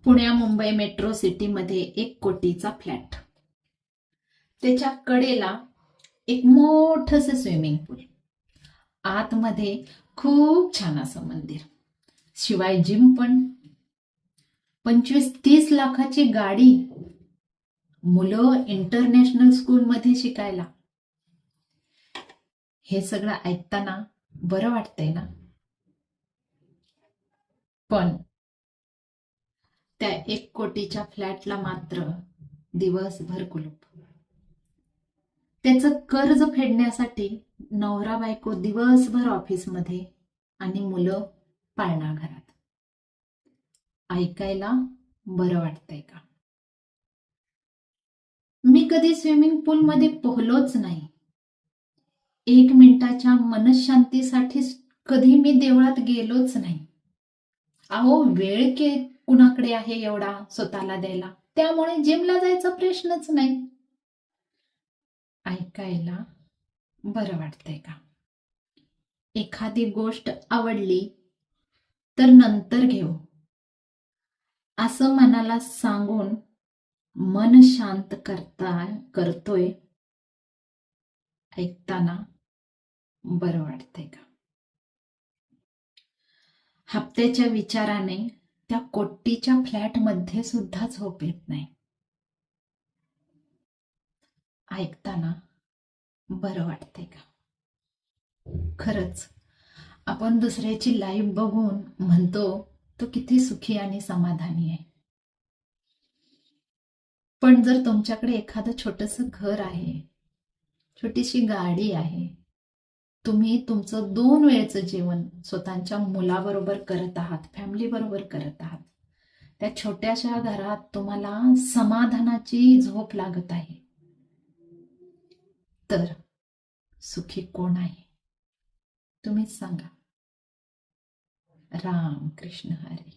पुण्या मुंबई मेट्रो सिटीमध्ये 1 कोटीचा फ्लॅट, त्याच्या कडेला एक मोठंसं स्विमिंग पूल, आतमध्ये खूप छान असं मंदिर, शिवाय जिम पण, 25-30 लाखाची गाडी, मुलं इंटरनॅशनल स्कूलमध्ये शिकायला. हे सगळं ऐकताना बरं वाटतंय ना? पण त्या 1 कोटीच्या फ्लॅटला मात्र दिवसभर कुलूप. त्याचं कर्ज फेडण्यासाठी नवरा बायको दिवसभर ऑफिसमध्ये आणि मुलं पाळणा घरात. ऐकायला बरं वाटतंय का? मी कधी स्विमिंग पूलमध्ये पोहलोच नाही. 1 मिनिटाच्या मनशांतीसाठी कधी मी देवळात गेलोच नाही. अहो, वेळ कुणाकडे आहे एवढा स्वतःला द्यायला? त्यामुळे जिमला जायचा प्रश्नच नाही. ऐकायला बरं वाटतंय का? एखादी गोष्ट आवडली तर नंतर घेऊ, असं मनाला सांगून मन शांत करतोय. ऐकताना बरं वाटतंय का? हप्त्याच्या विचाराने त्या कोटीच्या फ्लॅटमध्ये सुद्धा झोप येत नाही. ऐकताना बरं वाटतंय का? खरंच आपण दुसऱ्याची लाईफ बघून म्हणतो तो किती सुखी आणि समाधानी आहे. पण जर तुमच्याकडे एखादं छोटंसं घर आहे, छोटीशी गाडी आहे, तुम्ही तुमचं 2 वेळचं जेवण स्वतःच्या मुलाबरोबर करत आहात, फॅमिली बरोबर करत आहात, त्या छोट्याशा घरात तुम्हाला समाधानाची झोप लागत आहे, तर सुखी कोण आहे? तुम्हीच सांगा. राम कृष्ण हरी.